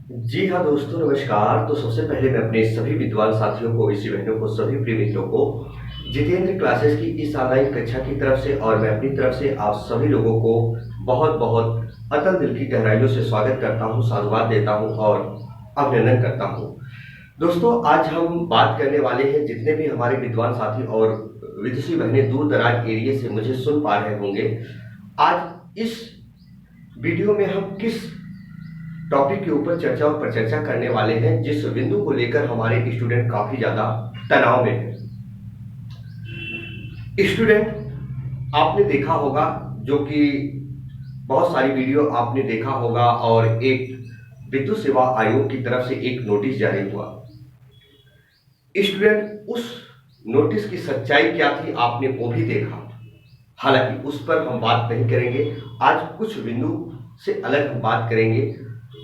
जी हाँ दोस्तों, नमस्कार। तो सबसे पहले मैं अपने सभी विद्वान साथियों को, इसी बहनों को, सभी प्रिय मित्रों को जितेंद्र क्लासेस की इस ऑनलाइन कक्षा की तरफ से और मैं अपनी तरफ से आप सभी लोगों को बहुत बहुत अतल दिल की गहराइयों से स्वागत करता हूँ, साधुवाद देता हूँ और अभिनंदन करता हूँ। दोस्तों, आज हम बात करने वाले हैं, जितने भी हमारे विद्वान साथी और विदुषी बहनें दूर दराज एरिया से मुझे सुन पा रहे होंगे, आज इस वीडियो में हम किस टॉपिक के ऊपर चर्चा और परिचर्चा करने वाले हैं, जिस बिंदु को लेकर हमारे स्टूडेंट काफी ज्यादा तनाव में है। स्टूडेंट, आपने देखा होगा, जो कि बहुत सारी वीडियो आपने देखा होगा, और एक विद्युत सेवा आयोग की तरफ से एक नोटिस जारी हुआ। स्टूडेंट, उस नोटिस की सच्चाई क्या थी आपने वो भी देखा। हालांकि उस पर हम बात नहीं करेंगे। आज कुछ बिंदु से अलग हम बात करेंगे,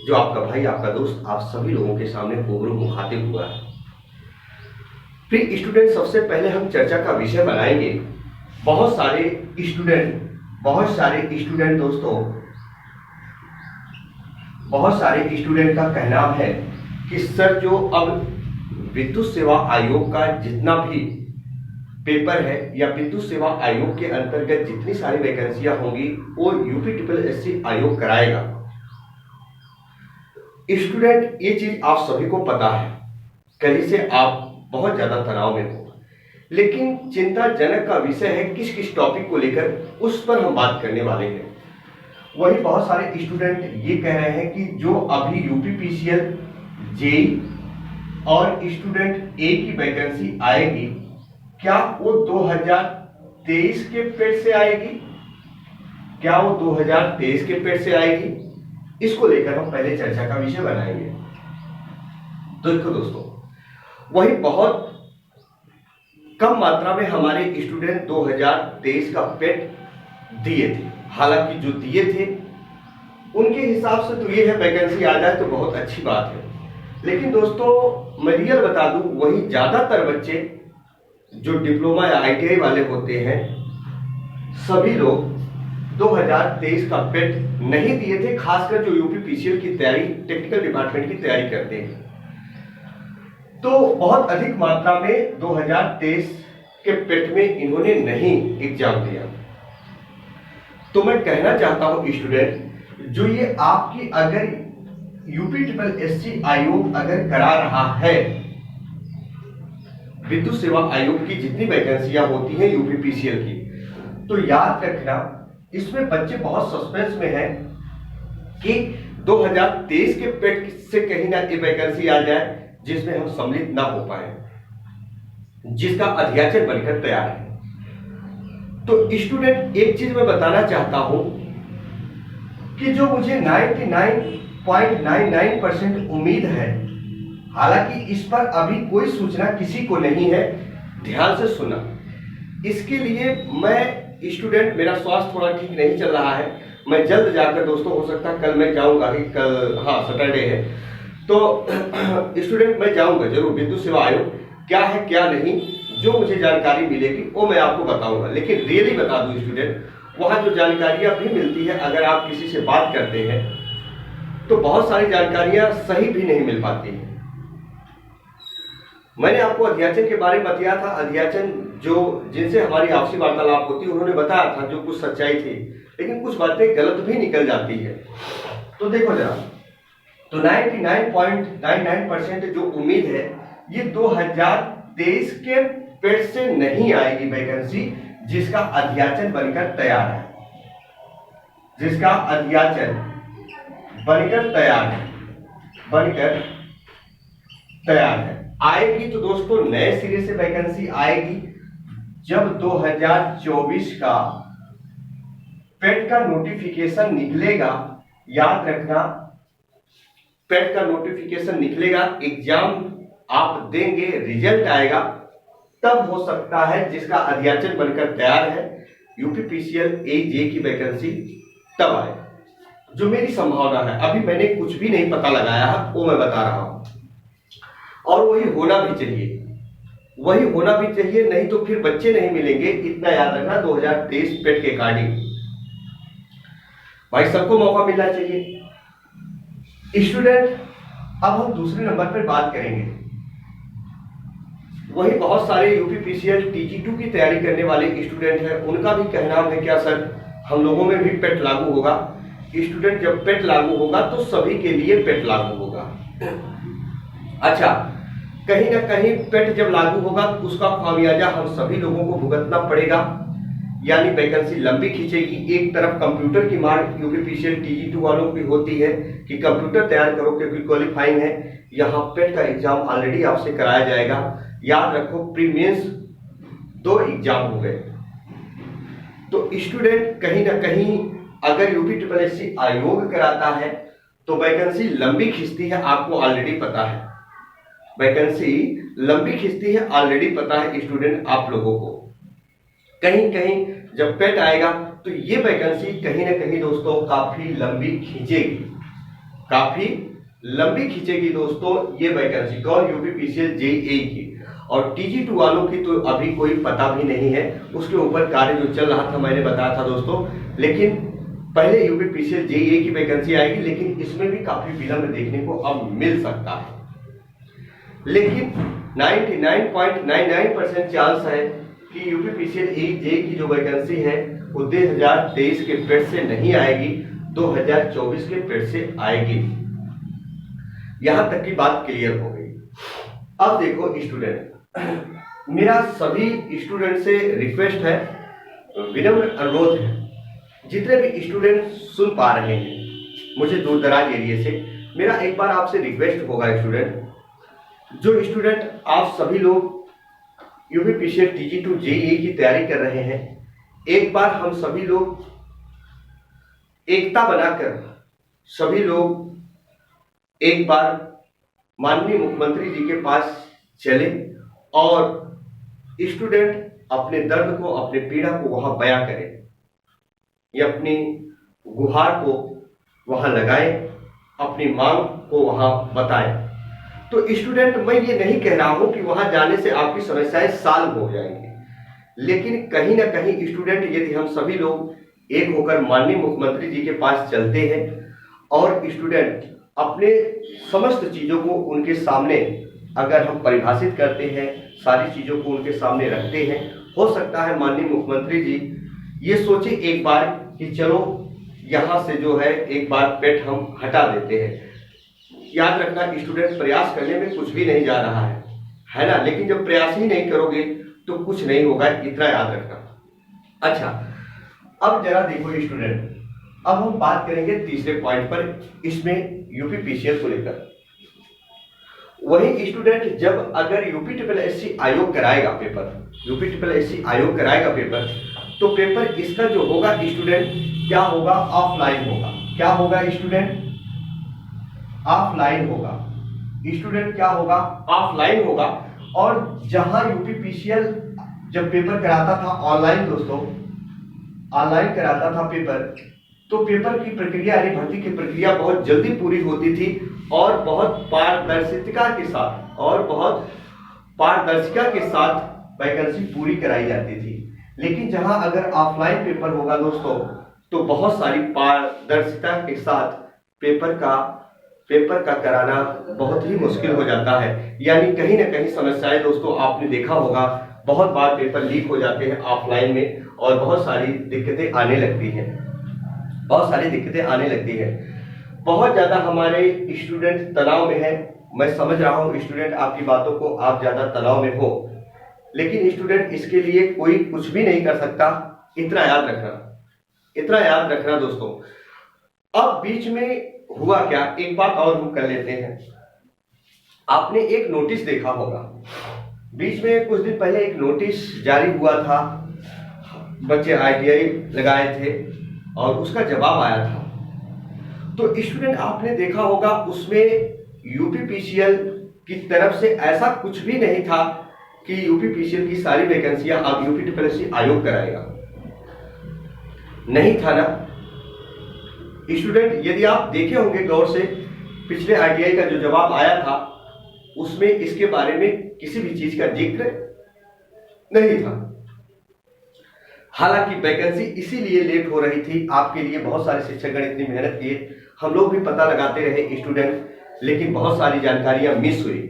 जो आपका भाई, आपका दोस्त, आप सभी लोगों के सामने रूबरू मुखातिब हुआ है। फिर स्टूडेंट, सबसे पहले हम चर्चा का विषय बनाएंगे। बहुत सारे स्टूडेंट दोस्तों, बहुत सारे स्टूडेंट का कहना है कि सर, जो अब विद्युत सेवा आयोग का जितना भी पेपर है या विद्युत सेवा आयोग के अंतर्गत जितनी सारी वैकेंसियां होंगी वो यूपी आयोग कराएगा। स्टूडेंट, ये चीज आप सभी को पता है, कहीं से आप बहुत ज्यादा तनाव में हो, लेकिन चिंताजनक का विषय है किस किस टॉपिक को लेकर, उस पर हम बात करने वाले हैं। वही बहुत सारे स्टूडेंट ये कह रहे हैं कि जो अभी यूपीपीसीएल, जेई और स्टूडेंट ए की वैकेंसी आएगी, क्या वो 2023 के पेड से आएगी? क्या वो 2023 के पेड से आएगी? इसको लेकर हम पहले चर्चा का विषय बनाएंगे। तो देखो दोस्तों, वही बहुत कम मात्रा में हमारे स्टूडेंट 2023 का पेट दिए थे। हालांकि जो दिए थे उनके हिसाब से तो ये है, वैकेंसी आ जाए तो बहुत अच्छी बात है। लेकिन दोस्तों, मैं रियल बता दूं, वही ज्यादातर बच्चे जो डिप्लोमा या आईटीआई वाले होते हैं, सभी लोग 2023 का पेट नहीं दिए थे। खासकर जो यूपीपीसीएल की तैयारी, टेक्निकल डिपार्टमेंट की तैयारी करते हैं, तो बहुत अधिक मात्रा में 2023 के पेट में इन्होंने नहीं एग्जाम दिया। तो मैं कहना चाहता हूं स्टूडेंट, जो ये आपकी अगर यूपीएससी आयोग अगर करा रहा है, विद्युत सेवा आयोग की जितनी वैकेंसियां होती हैं यूपीपीसीएल की, तो याद रखना, इसमें बच्चे बहुत सस्पेंस में हैं कि 2023 के पेट से कहीं ना ये वैकेंसी आ जाए जिसमें हम सम्मिलित ना हो पाए, जिसका अध्याचन बनकर तैयार है। तो स्टूडेंट, एक चीज मैं बताना चाहता हूं कि जो मुझे 99.99% उम्मीद है, हालांकि इस पर अभी कोई सूचना किसी को नहीं है, ध्यान से सुना। इसके लिए मैं स्टूडेंट, मेरा स्वास्थ्य थोड़ा ठीक नहीं चल रहा है, मैं जल्द जाकर दोस्तों, हो सकता है कल मैं जाऊंगा ही, कल हाँ सैटरडे है, तो स्टूडेंट मैं जाऊंगा जरूर विद्युत सेवा आयोग, क्या है क्या नहीं, जो मुझे जानकारी मिलेगी वो मैं आपको बताऊंगा। लेकिन रियली बता दूं स्टूडेंट, वहां जो जानकारियां भी मिलती है, अगर आप किसी से बात करते हैं तो बहुत सारी जानकारियां सही भी नहीं मिल पाती हैं। मैंने आपको अध्याचन के बारे में बताया था। अध्याचन जो जिनसे हमारी आपसी वार्तालाप होती है, उन्होंने बताया था जो कुछ सच्चाई थी, लेकिन कुछ बातें गलत भी निकल जाती है। तो देखो जरा, तो 99.99% जो उम्मीद है, ये 2023 के पेट से नहीं आएगी वैकेंसी, जिसका अध्याचन बनकर तैयार है, जिसका अध्याचन बनकर तैयार है। आएगी तो दोस्तों नए सिरे से वैकेंसी आएगी, जब 2024 का पेट का नोटिफिकेशन निकलेगा। याद रखना, पेट का नोटिफिकेशन निकलेगा, एग्जाम आप देंगे, रिजल्ट आएगा, तब हो सकता है जिसका अध्याचन बनकर तैयार है यूपीपीसीएल ए की वैकेंसी तब आए, जो मेरी संभावना है। अभी मैंने कुछ भी नहीं पता लगाया है, वो मैं बता रहा हूं, और वही होना भी चाहिए, नहीं तो फिर बच्चे नहीं मिलेंगे। इतना याद रखना, 2023 पेट के अकॉर्डिंग भाई सबको मौका मिलना चाहिए। स्टूडेंट, अब हम दूसरे नंबर पर बात करेंगे, वही बहुत सारे यूपीपीसीएल TG2 की तैयारी करने वाले स्टूडेंट हैं, उनका भी कहना है क्या सर हम लोगों में भी पेट लागू होगा। स्टूडेंट जब पेट लागू होगा तो सभी के लिए पेट लागू होगा। अच्छा, कहीं ना कहीं पेट जब लागू होगा तो उसका खामियाजा हम सभी लोगों को भुगतना पड़ेगा, यानी वैकेंसी लंबी खींचेगी। एक तरफ कंप्यूटर की मांग यूपीपीसीएल TG2 वालों की होती है कि कंप्यूटर तैयार करो क्योंकि क्वालिफाइंग है, यहाँ पेट का एग्जाम ऑलरेडी आपसे कराया जाएगा। याद रखो प्रीमेंस 2 एग्जाम हो गए। तो स्टूडेंट कहीं ना कहीं अगर यूपीएससी आयोग कराता है तो वैकेंसी लंबी खींचती है, आपको ऑलरेडी पता है वैकेंसी लंबी खींचती है, ऑलरेडी पता है स्टूडेंट आप लोगों को। कहीं कहीं जब पेट आएगा तो ये वैकेंसी कहीं ना कहीं दोस्तों काफी लंबी खींचेगी, काफी लंबी खींचेगी दोस्तों ये वैकेंसी। कौन? यूपीपीसीएल जेईई की। और TG2 वालों की तो अभी कोई पता भी नहीं है, उसके ऊपर कार्य जो चल रहा था मैंने बताया था दोस्तों। लेकिन पहले यूपीपीसीएल जेईई की वैकेंसी आएगी, लेकिन इसमें भी काफी विलंब देखने को अब मिल सकता है। लेकिन 99.99% चांस है कि यूपीपीसीएल जेईई की जो वैकेंसी है वो 2023 के पेट से नहीं आएगी, 2024 के पेट से आएगी। यहां तक की बात क्लियर हो गई। अब देखो स्टूडेंट, मेरा सभी स्टूडेंट से रिक्वेस्ट है, विनम्र अनुरोध है, जितने भी स्टूडेंट सुन पा रहे हैं मुझे दूर दराज एरिया से, मेरा एक बार आपसे रिक्वेस्ट होगा स्टूडेंट, जो स्टूडेंट आप सभी लोग यूपीपीसीएल TG2 जेईई की तैयारी कर रहे हैं, एक बार हम सभी लोग एकता बनाकर सभी लोग एक बार माननीय मुख्यमंत्री जी के पास चले और स्टूडेंट अपने दर्द को, अपने पीड़ा को वहां बयां करें या अपनी गुहार को वहां लगाएं, अपनी मांग को वहां बताएं। तो स्टूडेंट मैं ये नहीं कह रहा हूं कि वहां जाने से आपकी समस्याएं सॉल्व हो जाएंगी, लेकिन कहीं ना कहीं स्टूडेंट यदि हम सभी लोग एक होकर माननीय मुख्यमंत्री जी के पास चलते हैं और स्टूडेंट अपने समस्त चीजों को उनके सामने अगर हम परिभाषित करते हैं, सारी चीजों को उनके सामने रखते हैं, हो सकता है माननीय मुख्यमंत्री जी ये सोचे एक बार कि चलो यहां से जो है एक बार पेट हम हटा देते हैं। याद रखना स्टूडेंट, प्रयास करने में कुछ भी नहीं जा रहा है ना, लेकिन जब प्रयास ही नहीं करोगे तो कुछ नहीं होगा, इतना याद रखना। अच्छा, अब जरा देखो स्टूडेंट, अब हम बात करेंगे तीसरे पॉइंट पर, इसमें यूपीपीसीएल को लेकर। वही स्टूडेंट जब अगर यूपीएससी आयोग कराएगा पेपर, यूपीएससी आयोग कराएगा पेपर, तो पेपर इसका जो होगा स्टूडेंट क्या होगा? ऑफलाइन होगा। क्या होगा स्टूडेंट? ऑफलाइन होगा। स्टूडेंट क्या होगा? ऑफलाइन होगा। और जहां यूपीपीसीएल जब पेपर कराता था ऑनलाइन दोस्तों, ऑनलाइन कराता था पेपर, तो पेपर की प्रक्रिया यानी भर्ती की प्रक्रिया बहुत जल्दी पूरी होती थी और बहुत पारदर्शिता के साथ वैकेंसी पूरी कराई जाती थी। लेकिन जहां अगर ऑफलाइन पेपर होगा दोस्तों, तो बहुत सारी पारदर्शिता के साथ पेपर का कराना बहुत ही मुश्किल हो जाता है। यानी कहीं ना कहीं समस्याएं दोस्तों आपने देखा होगा, बहुत बार पेपर लीक हो जाते हैं ऑफलाइन में और बहुत सारी दिक्कतें आने लगती हैं, बहुत ज्यादा हमारे स्टूडेंट तनाव में है। मैं समझ रहा हूं स्टूडेंट आपकी बातों को, आप ज्यादा तनाव में हो, लेकिन स्टूडेंट इसके लिए कोई कुछ भी नहीं कर सकता, इतना याद रखना दोस्तों। अब बीच में हुआ क्या, एक बात और हम कर लेते हैं। आपने एक नोटिस देखा होगा, बीच में कुछ दिन पहले एक नोटिस जारी हुआ था, बच्चे ITI लगाए थे और उसका जवाब आया था। तो स्टूडेंट आपने देखा होगा उसमें यूपीपीसीएल की तरफ से ऐसा कुछ भी नहीं था कि यूपीपीसीएल की सारी वैकेंसियां अब यूपीएससी आयोग कराएगा, नहीं था ना स्टूडेंट। यदि आप देखे होंगे गौर से, पिछले ITI का जो जवाब आया था उसमें इसके बारे में किसी भी चीज का जिक्र नहीं था। हालांकि वैकेंसी इसीलिए लेट हो रही थी, आपके लिए बहुत सारे शिक्षकगण इतनी मेहनत किए, हम लोग भी पता लगाते रहे स्टूडेंट, लेकिन बहुत सारी जानकारियां मिस हुई।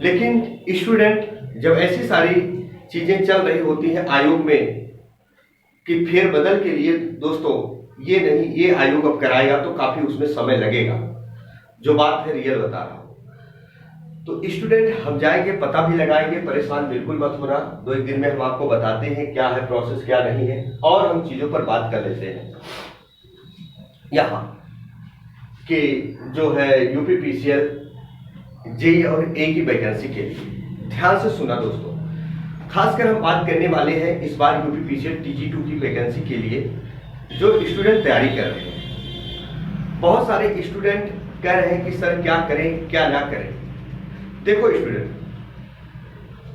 लेकिन स्टूडेंट जब ऐसी सारी चीजें चल रही होती हैं आयोग में कि फेरबदल के लिए दोस्तों ये नहीं, ये आयोग अब कराएगा तो काफी उसमें समय लगेगा, जो बात है रियल बता रहा हूं। तो स्टूडेंट हम जाएंगे, पता भी लगाएंगे, परेशान बिल्कुल मत होना। 2-1 दिन में हम आपको बताते हैं क्या है प्रोसेस, क्या नहीं है, और हम चीजों पर बात कर लेते हैं। यहाँ कि जो है यूपीपीसीएल जेई और ए की वैकेंसी के लिए ध्यान से सुना दोस्तों। खासकर हम बात करने वाले हैं इस बार यूपीपीसीएल टीजी2 की वैकेंसी के लिए जो स्टूडेंट तैयारी कर रहे हैं। बहुत सारे स्टूडेंट कह रहे हैं कि सर क्या करें क्या ना करें। देखो स्टूडेंट,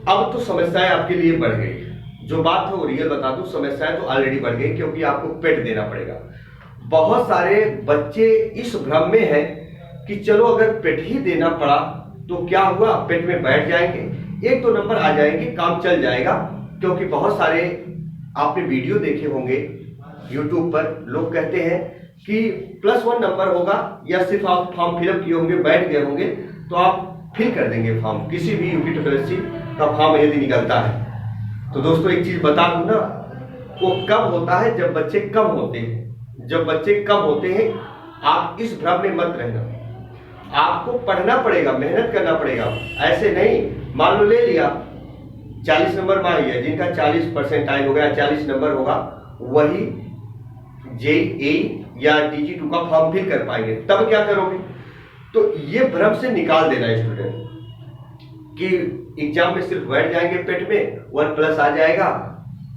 अब तो समस्याएं आपके लिए बढ़ गई, जो बात है वो रियल बता दूं, समस्याएं तो ऑलरेडी बढ़ गई क्योंकि आपको पेट देना पड़ेगा। बहुत सारे बच्चे इस भ्रम में हैं कि चलो अगर पेट ही देना पड़ा तो क्या हुआ, पेट में बैठ जाएंगे, 1-2 नंबर आ जाएंगे, काम चल जाएगा। क्योंकि बहुत सारे आपने वीडियो देखे होंगे यूट्यूब पर, लोग कहते हैं कि +1 नंबर होगा या सिर्फ आप फॉर्म फिलअप किए होंगे, बैठ गए होंगे तो आप फिल कर देंगे फॉर्म, किसी भी यूपीपीएससी का फॉर्म यदि निकलता है। तो दोस्तों एक चीज बता दूं ना, वो कब होता है जब बच्चे कम होते हैं। जब बच्चे कम होते हैं आप इस भ्रम में मत रहना, आपको पढ़ना पड़ेगा, मेहनत करना पड़ेगा। ऐसे नहीं मान लो ले लिया 40 नंबर मान लिया, जिनका 40% हो गया, 40 नंबर होगा, वही जेई या टीजी2 का फॉर्म फिल कर पाएंगे। तब क्या करोगे? तो ये भ्रम से निकाल देना स्टूडेंट कि एग्जाम में सिर्फ बैठ जाएंगे, पेट में 1+ आ जाएगा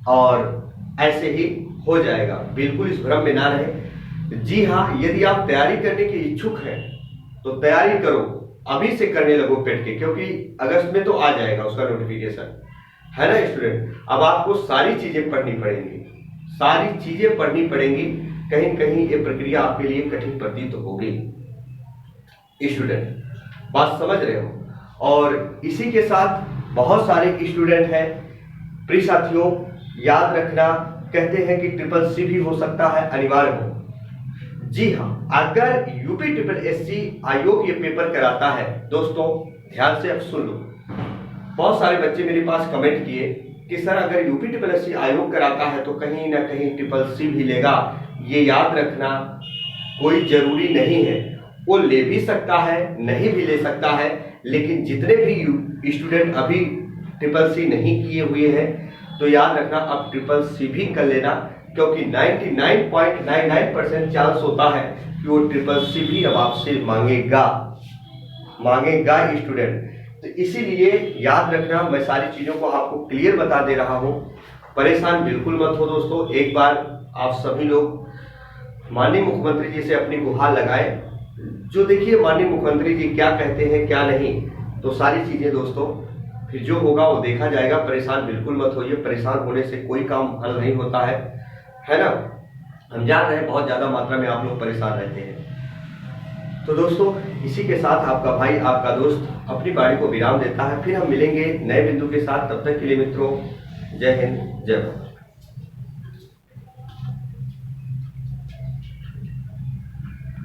और ऐसे ही हो जाएगा। बिल्कुल इस भ्रम में ना रहे। जी हाँ, यदि आप तैयारी करने के इच्छुक हैं तो तैयारी करो, अभी से करने लगो पेट के, क्योंकि अगस्त में तो आ जाएगा उसका नोटिफिकेशन, है ना स्टूडेंट। अब आपको सारी चीजें पढ़नी पड़ेंगी, सारी चीजें पढ़नी पड़ेंगी। कहीं कहीं ये प्रक्रिया आपके लिए कठिन प्रतीत होगी स्टूडेंट, बात समझ रहे हो। और इसी के साथ बहुत सारे स्टूडेंट हैं, प्रिय साथियों याद रखना, कहते हैं कि SSC भी हो सकता है, अनिवार्य हो। जी हाँ, अगर यूपीपीएससी आयोग ये पेपर कराता है दोस्तों, ध्यान से अब सुन लो। बहुत सारे बच्चे मेरे पास कमेंट किए कि सर अगर यूपीपीएससी आयोग कराता है तो कहीं ना कहीं SSC भी लेगा। ये याद रखना कोई जरूरी नहीं है, वो ले भी सकता है, नहीं भी ले सकता है। लेकिन जितने भी स्टूडेंट अभी SSC नहीं किए हुए हैं तो याद रखना अब SSC भी कर लेना, क्योंकि 99.99% चांस होता है कि वो SSC भी अब आपसे मांगेगा स्टूडेंट। तो इसीलिए याद रखना, मैं सारी चीजों को आपको क्लियर बता दे रहा हूं, परेशान बिल्कुल मत हो दोस्तों। एक बार आप सभी लोग माननीय मुख्यमंत्री जी से अपनी गुहार लगाए, जो देखिए माननीय मुख्यमंत्री जी क्या कहते हैं क्या नहीं, तो सारी चीजें दोस्तों फिर जो होगा वो देखा जाएगा। परेशान बिल्कुल मत होइए, परेशान होने से कोई काम हल नहीं होता है ना। हम जान रहे हैं बहुत ज्यादा मात्रा में आप लोग परेशान रहते हैं। तो दोस्तों इसी के साथ आपका भाई, आपका दोस्त अपनी बारी को विराम देता है। फिर हम मिलेंगे नए बिंदु के साथ, तब तक के लिए मित्रों जय हिंद, जय भारत।